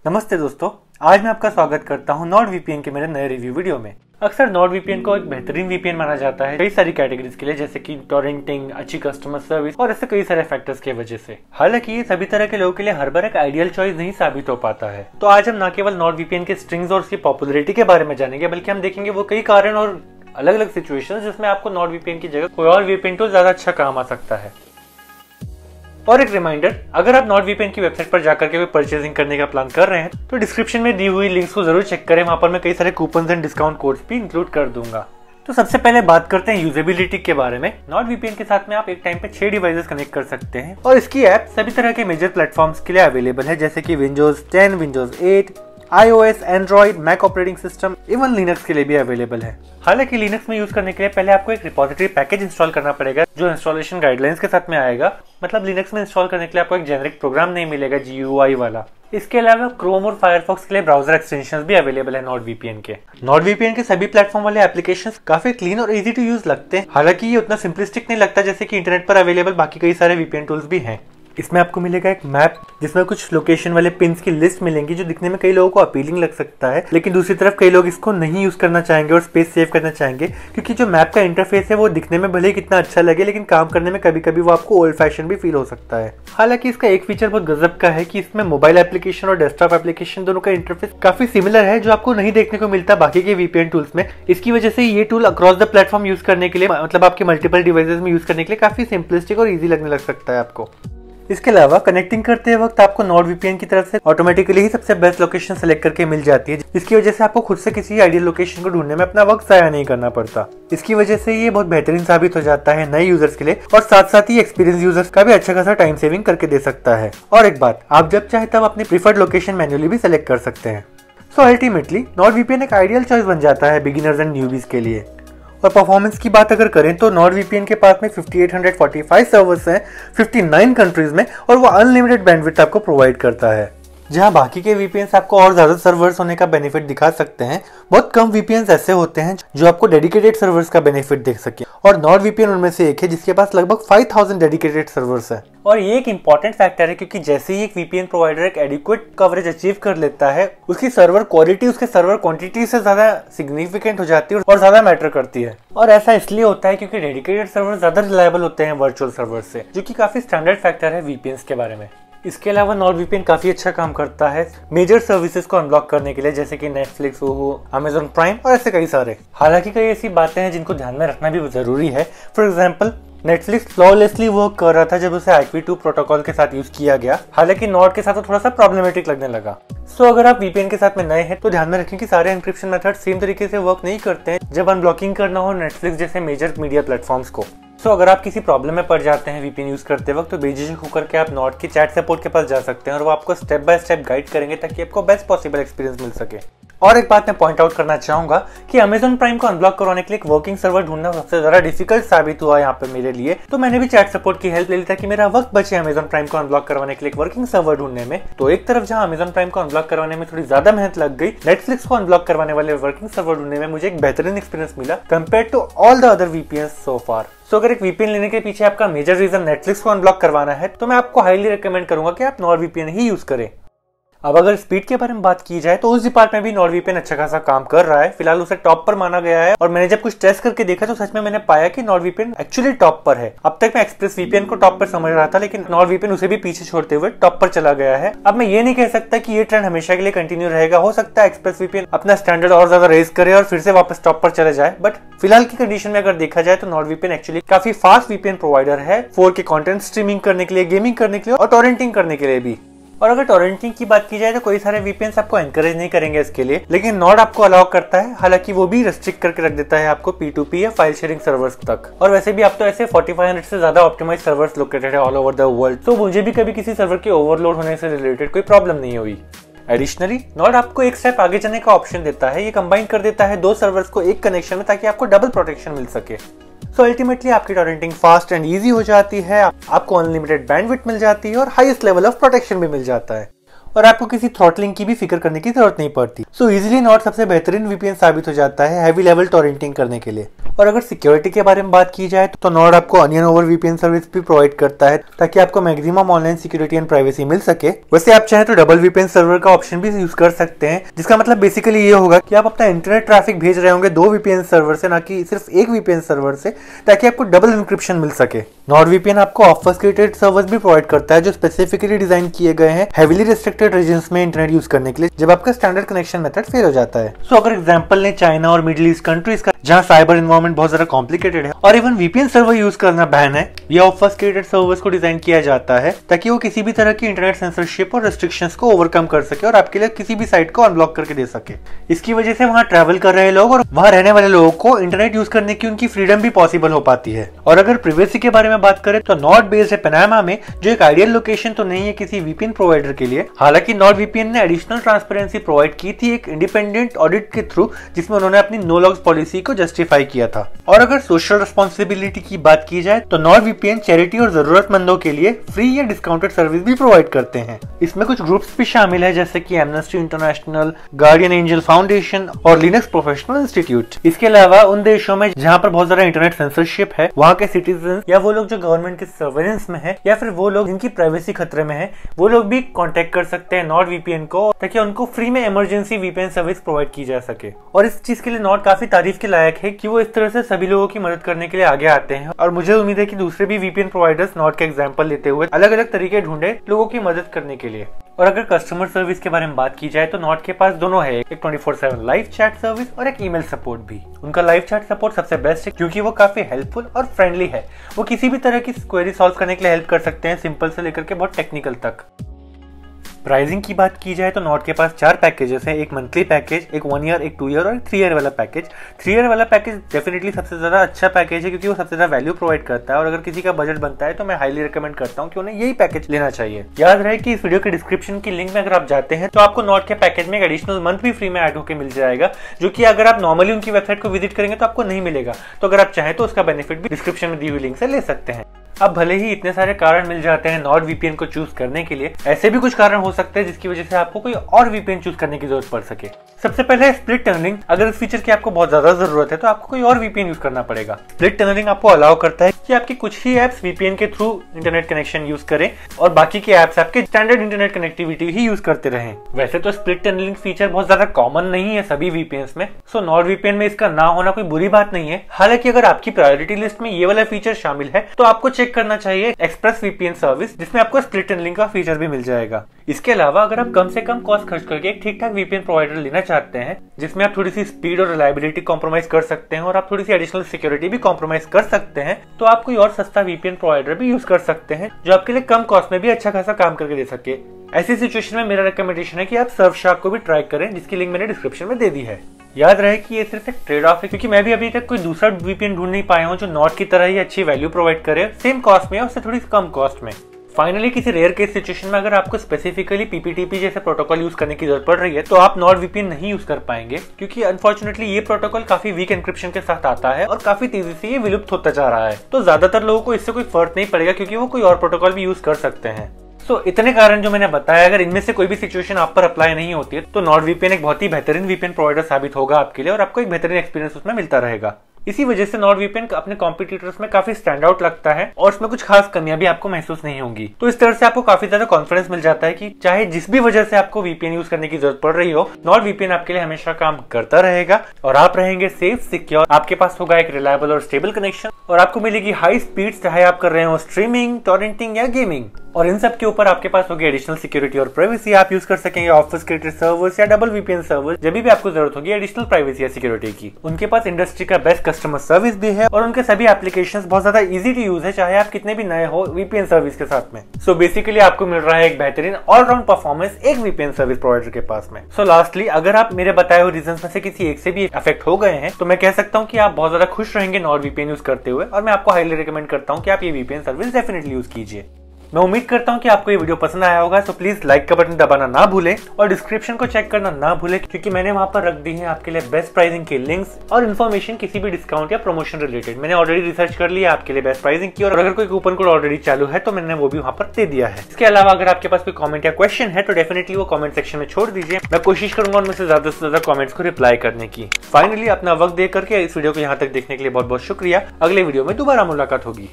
नमस्ते दोस्तों, आज मैं आपका स्वागत करता हूं NordVPN के मेरे नए रिव्यू वीडियो में। अक्सर NordVPN को एक बेहतरीन VPN माना जाता है कई सारी कैटेगरीज के लिए, जैसे कि टॉरेंटिंग, अच्छी कस्टमर सर्विस और ऐसे कई सारे फैक्टर्स की वजह से। हालांकि ये सभी तरह के लोगों के लिए हर बार एक आइडियल चॉइस नहीं साबित हो पाता है। तो आज हम न केवल NordVPN के स्ट्रिंग्स और उसकी पॉपुलरिटी के बारे में जानेंगे, बल्कि हम देखेंगे वो कई कारण और अलग अलग सिचुएशंस जिसमें आपको NordVPN की जगह कोई और VPN टूल ज्यादा अच्छा काम आ सकता है। और एक रिमाइंडर, अगर आप NordVPN की वेबसाइट पर जाकर के कोई परचेजिंग करने का प्लान कर रहे हैं तो डिस्क्रिप्शन में दी हुई लिंक्स को जरूर चेक करें। वहां पर मैं कई सारे कूपन्स एंड डिस्काउंट कोड्स भी इंक्लूड कर दूंगा। तो सबसे पहले बात करते हैं यूजेबिलिटी के बारे में। NordVPN के साथ में आप एक टाइम पे 6 डिवाइसेस कनेक्ट कर सकते हैं और इसकी ऐप सभी तरह के मेजर प्लेटफॉर्म्स के लिए अवेलेबल है, जैसे कि Windows 10, Windows 8, iOS, Android, Mac operating system, even Linux के लिए भी अवेलेबल है। हालांकि लिनक्स में यूज करने के लिए पहले आपको एक रिपोजिटरी पैकेज इंस्टॉल करना पड़ेगा जो इंस्टॉलेशन गाइडलाइंस के साथ में आएगा। मतलब लिनक्स में इंस्टॉल करने के लिए आपको एक जेनेरिक प्रोग्राम नहीं मिलेगा GUI वाला। इसके अलावा क्रोम और फायरफॉक्स के लिए ब्राउजर एक्सटेंशंस भी अवेलेबल है NordVPN के। NordVPN के सभी प्लेटफॉर्म वाले एप्लीकेशंस काफी क्लीन और इजी टू यूज लगते हैं। हालांकि ये उतना सिंपलिस्टिक नहीं लगता जैसे कि इंटरनेट पर अवेलेबल बाकी कई सारे VPN टूल्स भी हैं। इसमें आपको मिलेगा एक मैप जिसमें कुछ लोकेशन वाले पिन्स की लिस्ट मिलेंगी, जो दिखने में कई लोगों को अपीलिंग लग सकता है, लेकिन दूसरी तरफ कई लोग इसको नहीं यूज करना चाहेंगे और स्पेस सेव करना चाहेंगे, क्योंकि जो मैप का इंटरफेस है वो दिखने में भले ही कितना अच्छा लगे, लेकिन काम करने में कभी कभी वो आपको ओल्ड फैशन भी फील हो सकता है। हालांकि इसका एक फीचर बहुत गजब का है कि इसमें मोबाइल एप्लीकेशन और डेस्कटॉप एप्लीकेशन दोनों का इंटरफेस काफी सिमिलर है, जो आपको नहीं देखने को मिलता बाकी के VPN टूल्स में। इसकी वजह से ये tool across the platform use करने के लिए, मतलब आपके मल्टीपल डिवाइसेस में यूज करने के लिए काफी सिंपलिस्टिक और ईजी लगने लग सकता है आपको। इसके अलावा कनेक्टिंग करते वक्त आपको NordVPN की तरफ से ऑटोमेटिकली ही सबसे बेस्ट लोकेशन सेलेक्ट करके मिल जाती है, जिसकी वजह से आपको खुद से किसी आइडियल लोकेशन को ढूंढने में अपना वक्त जाया नहीं करना पड़ता। इसकी वजह से ये बहुत बेहतरीन साबित हो जाता है नए यूजर्स के लिए, और साथ साथ ही एक्सपीरियंस यूजर्स का भी अच्छा खासा टाइम सेविंग करके दे सकता है। और एक बात, आप जब चाहे तब अपनी प्रीफर्ड लोकेशन मैन्युअली भी सिलेक्ट कर सकते हैं। सो अल्टीमेटली NordVPN एक आइडियल चॉइस बन जाता है बिगिनर्स एंड न्यूबीज के लिए। और परफॉर्मेंस की बात अगर करें तो NordVPN के पास में 5845 सर्वर्स हैं 59 कंट्रीज में, और वो अनलिमिटेड बैंडविड्थ आपको प्रोवाइड करता है। जहां बाकी के VPNs आपको और ज्यादा सर्वर्स होने का बेनिफिट दिखा सकते हैं, बहुत कम VPNs ऐसे होते हैं जो आपको डेडिकेटेड सर्वर्स का बेनिफिट दे सके, और NordVPN उनमें से एक है जिसके पास लगभग 5000 डेडिकेटेड सर्वर्स है। और ये एक इंपॉर्टेंट फैक्टर है, क्योंकि जैसे ही एक VPN प्रोवाइडर एक एडिक्वेट कवरेज अचीव कर लेता है, उसकी सर्वर क्वालिटी उसके सर्वर क्वांटिटी से ज्यादा सिग्निफिकेंट हो जाती है और ज्यादा मैटर करती है। और ऐसा इसलिए होता है क्योंकि डेडिकेटेड सर्वर ज्यादा रिलायबल होते हैं वर्चुअल सर्वर से, जो कि काफी स्टैंडर्ड फैक्टर है VPNs के बारे में। इसके अलावा NordVPN काफी अच्छा काम करता है मेजर सर्विसेज को अनब्लॉक करने के लिए, जैसे कि Netflix, Amazon प्राइम और ऐसे कई सारे। हालांकि कई ऐसी बातें हैं जिनको ध्यान में रखना भी जरूरी है। For example, Netflix flawlessly work कर रहा था जब उसे IPv2 प्रोटोकॉल के साथ यूज किया गया। हालांकि नॉर्ड के साथ तो थोड़ा सा प्रॉब्लमेटिक लगने लगा। सो अगर आप VPN के साथ में नए हैं तो ध्यान में रखें कि सारे एन्क्रिप्शन मेथड सेम तरीके से वर्क नहीं करते हैं जब अनब्लॉकिंग करना हो Netflix जैसे मेजर मीडिया प्लेटफॉर्म्स को। सो अगर आप किसी प्रॉब्लम में पड़ जाते हैं VPN यूज करते वक्त, तो बेझिझक होकर के आप नॉर्ड के चैट सपोर्ट के पास जा सकते हैं और वो आपको स्टेप बाय स्टेप गाइड करेंगे ताकि आपको बेस्ट पॉसिबल एक्सपीरियंस मिल सके। और एक बात मैं पॉइंट आउट करना चाहूंगा कि Amazon प्राइम को अनब्लॉक करवाने के लिए एक वर्किंग सर्वर ढूंढना सबसे ज्यादा डिफिकल्ट साबित हुआ यहाँ पे मेरे लिए। तो मैंने भी चैट सपोर्ट की हेल्प ले ली ताकि मेरा वक्त बचे Amazon प्राइम को अनब्लॉक करवाने के लिए एक वर्किंग सर्वर ढूंढने में। तो एक तरफ जहाँ Amazon प्राइम को अनब्लॉक करवाने में थोड़ी ज्यादा मेहनत लग गई, Netflix को अनब्लॉक करवाने वाले वर्किंग सर्वर ढूंढने में मुझे एक बेहतरीन एक्सपीरियंस मिला compare to all the other VPNs so far. तो अगर एक VPN लेने के पीछे आपका मेजर रीजन Netflix को अनब्लॉक करवाना है, तो मैं आपको हाईली रिकमेंड करूंगा कि आप NordVPN ही यूज करें। अब अगर स्पीड के बारे में बात की जाए तो उस डिपार्ट में भी NordVPN अच्छा खासा काम कर रहा है। फिलहाल उसे टॉप पर माना गया है, और मैंने जब कुछ टेस्ट करके देखा तो सच में मैंने पाया कि NordVPN एक्चुअली टॉप पर है। अब तक मैं ExpressVPN को टॉप पर समझ रहा था, लेकिन NordVPN उसे भी पीछे छोड़ते हुए टॉप पर चला गया है। अब मैं ये नहीं कह सकता कि ये ट्रेंड हमेशा के लिए कंटिन्यू रहेगा। हो सकता है ExpressVPN अपना स्टैंडर्ड और ज्यादा रेज करे और फिर से वापस टॉप पर चले जाए, बट फिलहाल की कंडीशन में अगर देखा जाए तो NordVPN एक्चुअली काफी फास्ट VPN प्रोवाइडर है 4K कंटेंट स्ट्रीमिंग करने के लिए, गेमिंग करने के लिए और टॉरेंटिंग करने के लिए भी। और अगर टॉरेंटिंग की बात की जाए तो कोई सारे VPNs आपको एनकरेज नहीं करेंगे इसके लिए, लेकिन नॉर्ड आपको अलाउ करता है। हालांकि वो भी रेस्ट्रिक्ट करके रख देता है आपको P2P या फाइल शेयरिंग सर्वर्स तक। और वैसे भी आप तो ऐसे 4500 से ज्यादा ऑप्टिमाइज सर्वर्स लोकेटेड है ऑल ओवर द वर्ल्ड, तो मुझे भी कभी किसी सर्वर के ओवरलोड होने से रिलेटेड कोई प्रॉब्लम नहीं हुई। एडिशनली नॉर्ड आपको एक स्टेप आगे जाने का ऑप्शन देता है। ये कंबाइन कर देता है 2 सर्वर्स को एक कनेक्शन में, ताकि आपको डबल प्रोटेक्शन मिल सके। सो अल्टीमेटली आपकी टॉरेंटिंग फास्ट एंड इजी हो जाती है, आपको अनलिमिटेड बैंडविड्थ मिल जाती है और हाईएस्ट लेवल ऑफ प्रोटेक्शन भी मिल जाता है। और आपको किसी थ्रॉटलिंग की भी फिक्र करने की जरूरत नहीं पड़ती। सो इजीली नॉट सबसे बेहतरीन वीपीएन साबित हो जाता है हैवी लेवल टॉरेंटिंग करने के लिए। और अगर सिक्योरिटी के बारे में बात की जाए तो नॉड आपको अनियन ओवर वीपीएन सर्विस भी प्रोवाइड करता है ताकि आपको maximum online security and privacy मिल सके। वैसे आप चाहे तो डबल वीपीएन सर्वर का ऑप्शन भी यूज कर सकते हैं, जिसका मतलब बेसिकली ये होगा कि आप अपना इंटरनेट ट्रैफिक भेज रहे होंगे 2 वीपीएन सर्वर से, ना कि सिर्फ एक वीपीएन सर्वर से, ताकि आपको डबल इंक्रिप्शन मिल सके। नॉड वीपीएन आपको ऑब्फस्केटेड सर्वर्स भी प्रोवाइड करता है जो स्पेसिफिकली डिजाइन किए गए हैं हेवीली रिस्ट्रिक्टेड रीजन्स में इंटरनेट यूज करने के लिए जब आपका स्टैंडर्ड कनेक्शन मेथड फेल हो जाता है। सो अगर एग्जांपल लें चाइना और मिडिल ईस्ट कंट्रीज का, जहां साइबर एनवायरनमेंट बहुत ज्यादा कॉम्प्लिकेटेड है और इवन वीपीएन सर्वर यूज करना बैन है, ये ऑब्फस्केटेड सर्वर्स को डिजाइन किया जाता है ताकि वो किसी भी तरह की इंटरनेट सेंसरशिप और रेस्ट्रिक्शंस को ओवरकम कर सके और आपके लिए किसी भी साइट को अनब्लॉक करके दे सके। इसकी वजह से वहां ट्रैवल कर रहे लोग और वहां रहने वाले लोगों को इंटरनेट यूज करने की उनकी फ्रीडम भी पॉसिबल हो पाती है। और अगर प्राइवेसी के बारे में बात करें तो नॉड बेस्ड है पनामा में, जो एक आइडियल लोकेशन तो नहीं है किसी वीपीएन प्रोवाइडर के लिए। हालांकि नॉड वीपीएन ने एडिशनल ट्रांसपेरेंसी प्रोवाइड की थी एक इंडिपेंडेंट ऑडिट के थ्रू, जिसमें उन्होंने अपनी नो लॉग्स पॉलिसी को जस्टिफाई किया था। और अगर सोशल रिस्पॉन्सिबिलिटी की बात की जाए तो नॉड वीपीएन चैरिटी और जरूरतमंदों के लिए फ्री या डिस्काउंटेड सर्विस भी प्रोवाइड करते हैं। इसमें कुछ ग्रुप्स भी शामिल है जैसे कि amnesty international, guardian angel foundation और लिनक्स प्रोफेशनल इंस्टीट्यूट। इसके अलावा उन देशों में जहां पर बहुत ज्यादा इंटरनेट सेंसरशिप है, वहां के सिटीजन या वो लोग जो गवर्नमेंट के सर्वेलेंस में है या फिर वो लोग जिनकी प्राइवेसी खतरे में है, वो लोग भी कांटेक्ट कर सकते हैं नॉड वीपीएन को ताकि उनको फ्री में इमरजेंसी वीपीएन सर्विस प्रोवाइड की जा सके। और इस चीज के लिए नॉड काफी तारीफ के लायक है कि वो इस तरह से सभी लोगों की मदद करने के लिए आगे आते हैं। और मुझे उम्मीद है कि दूसरे भी वीपीएन प्रोवाइडर्स नॉड का एग्जांपल लेते हुए अलग अलग तरीके ढूंढे लोगों की मदद करने के लिए। और अगर कस्टमर सर्विस के बारे में बात की जाए तो नॉड के पास दोनों है, एक 24/7 लाइव चैट सर्विस और एक ईमेल सपोर्ट भी। उनका लाइव चैट सपोर्ट सबसे बेस्ट है क्योंकि वो काफी हेल्पफुल और फ्रेंडली है। वो किसी भी तरह की क्वेरी सॉल्व करने के लिए हेल्प कर सकते हैं, सिंपल से लेकर के बहुत टेक्निकल तक। प्राइसिंग की बात की जाए तो नॉड के पास 4 पैकेजेस हैं, एक मंथली पैकेज, एक 1 ईयर, एक 2 ईयर और एक 3 ईयर वाला पैकेज। 3 ईयर वाला पैकेज डेफिनेटली सबसे ज्यादा अच्छा पैकेज है क्योंकि वो सबसे ज्यादा वैल्यू प्रोवाइड करता है। और अगर किसी का बजट बनता है तो मैं हाईली रिकमेंड करता हूँ कि उन्हें यही पैकेज लेना चाहिए। याद रहे कि इस वीडियो के डिस्क्रिप्शन की लिंक में अगर आप जाते हैं तो आपको नॉड के पैकेज में एक एडिशनल मंथ भी फ्री में ऐड होकर मिल जाएगा, जो कि अगर आप नॉर्मली उनकी वेबसाइट को विजिट करेंगे तो आपको नहीं मिलेगा। तो अगर आप चाहें तो उसका बेनिफिट भी डिस्क्रिप्शन में दी हुई लिंक से ले सकते हैं। अब भले ही इतने सारे कारण मिल जाते हैं नॉड वीपीएन को चूज करने के लिए, ऐसे भी कुछ कारण हो सकते हैं जिसकी वजह से आपको कोई और वीपीएन चूज करने की जरूरत पड़ सके। सबसे पहले है स्प्लिट टनलिंग। अगर इस फीचर की आपको बहुत ज्यादा जरूरत है तो आपको कोई और वीपीएन यूज करना पड़ेगा। स्प्लिट टनलिंग आपको अलाउ करता है कि आपकी कुछ ही एप्स वीपीएन के थ्रू इंटरनेट कनेक्शन यूज करें और बाकी के एप्स आपके स्टैंडर्ड इंटरनेट कनेक्टिविटी ही यूज करते रहें। वैसे तो स्प्लिट टनलिंग फीचर बहुत ज्यादा कॉमन नहीं है सभी वीपीएन्स में, सो नॉड वीपीएन में इसका ना होना कोई बुरी बात नहीं है। हालांकि अगर आपकी प्रायोरिटी लिस्ट में ये वाला फीचर शामिल है तो आपको चेक करना चाहिए एक्सप्रेस वीपीएन सर्विस, जिसमें आपको स्प्लिट टनलिंग का फीचर भी मिल जाएगा। इसके अलावा अगर आप कम से कम कॉस्ट खर्च करके एक ठीक ठाक वीपीएन प्रोवाइडर लेना चाहते हैं जिसमें आप थोड़ी सी स्पीड और रिलायबिलिटी कॉम्प्रोमाइज कर सकते हैं और आप थोड़ी सी एडिशनल सिक्योरिटी भी कॉम्प्रोमाइज कर सकते हैं, तो आप कोई और सस्ता वीपीएन प्रोवाइडर भी यूज कर सकते हैं जो आपके लिए कम कॉस्ट में भी अच्छा खासा काम करके दे सके। ऐसी सिचुएशन में मेरा रिकमेंडेशन है कि आप सर्फशार्क को भी ट्राई करें, जिसकी लिंक मैंने डिस्क्रिप्शन में दे दी है। याद रहे कि ये सिर्फ एक ट्रेड ऑफ है क्योंकि मैं भी अभी तक कोई दूसरा वीपीएन ढूंढ नहीं पाया हूँ जो नॉड की तरह ही अच्छी वैल्यू प्रोवाइड करे, सेम कॉस्ट में और उससे थोड़ी कम कॉस्ट में। फाइनली किसी रेयर केस सिचुएशन में अगर आपको स्पेसिफिकली पीपीटीपी जैसे प्रोटोकॉल यूज करने की जरूरत पड़ रही है तो आप नॉड वीपीएन नहीं यूज कर पाएंगे क्योंकि अनफॉर्चुनेटली ये प्रोटोकॉल काफी वीक एन्क्रिप्शन के साथ आता है और काफी तेजी से ये विलुप्त होता जा रहा है। तो ज्यादातर लोगों को इससे कोई फर्क नहीं पड़ेगा क्योंकि वो कोई और प्रोटोकॉल भी यूज कर सकते हैं। इतने कारण जो मैंने बताया, अगर इनमें से कोई भी सिचुएशन आप पर अप्लाई नहीं होती है तो नॉड वीपीएन एक बहुत ही बेहतरीन वीपीएन प्रोवाइडर साबित होगा आपके लिए और आपको एक बेहतरीन एक्सपीरियंस उसमें मिलता रहेगा। इसी वजह से नॉड वीपीएन अपने कॉम्पिटिटर्स में काफी स्टैंड आउट लगता है और उसमें कुछ खास कमियां भी आपको महसूस नहीं होंगी। तो इस तरह से आपको काफी ज्यादा कॉन्फिडेंस मिल जाता है कि चाहे जिस भी वजह से आपको वीपीएन यूज करने की जरूरत पड़ रही हो, नॉड वीपीएन आपके लिए हमेशा काम करता रहेगा और आप रहेंगे सेफ, सिक्योर। आपके पास होगा एक रिलायबल और स्टेबल कनेक्शन और आपको मिलेगी हाई स्पीड, चाहे आप कर रहे हो स्ट्रीमिंग, टॉरेंटिंग या गेमिंग। और इन सब के ऊपर आपके पास होगी एडिशनल सिक्योरिटी और प्राइवेसी। आप यूज कर सकेंगे ऑब्फस्केटेड सर्वर्स या डबल वीपीएन सर्वर्स जब भी आपको जरूरत होगी एडिशनल प्राइवेसी या सिक्योरिटी की। उनके पास इंडस्ट्री का बेस्ट कस्टमर सर्विस भी है और उनके सभी एप्लीकेशंस बहुत ज्यादा इजी टू यूज है, चाहे आप कितने भी नए हो वीपीएन सर्विस के साथ में। सो बेसिकली आपको मिल रहा है एक बेहतरीन ऑलराउंड परफॉर्मेंस एक वीपीएन सर्विस प्रोवाइडर के पास में। सो लास्टली, अगर आप मेरे बताए हुए रीजन में से किसी एक से भी अफेक्ट हो गए हैं तो मैं कह सकता हूँ कि आप बहुत ज्यादा खुश रहेंगे नॉड वीपीएन यूज करते हुए और मैं आपको हाईली रिकमेंड करता हूँ कि आप ये वीपीएन सर्विस डेफिनेटली यूज कीजिए। मैं उम्मीद करता हूँ कि आपको ये वीडियो पसंद आया होगा, तो प्लीज लाइक का बटन दबाना ना भूलें और डिस्क्रिप्शन को चेक करना ना भूलें, क्योंकि मैंने वहां पर रख दी है आपके लिए बेस्ट प्राइसिंग की लिंक्स और इन्फॉर्मेशन किसी भी डिस्काउंट या प्रमोशन रिलेटेड। मैंने ऑलरेडी रिसर्च कर लिया आपके लिए बेस्ट प्राइसिंग की, और अगर कोई कूपन कोड ऑलरेडी चालू है तो मैंने वो भी वहां पर दे दिया है। इसके अलावा अगर आपके पास कोई कमेंट या क्वेश्चन है तो डेफिनेटली वो कमेंट सेक्शन में छोड़ दीजिए। मैं कोशिश करूंगा उनमें से ज्यादा कमेंट्स को रिप्लाई करने की। फाइनली अपना वक्त दे करके इस वीडियो को यहाँ तक देखने के लिए बहुत बहुत शुक्रिया। अगले वीडियो में दोबारा मुलाकात होगी।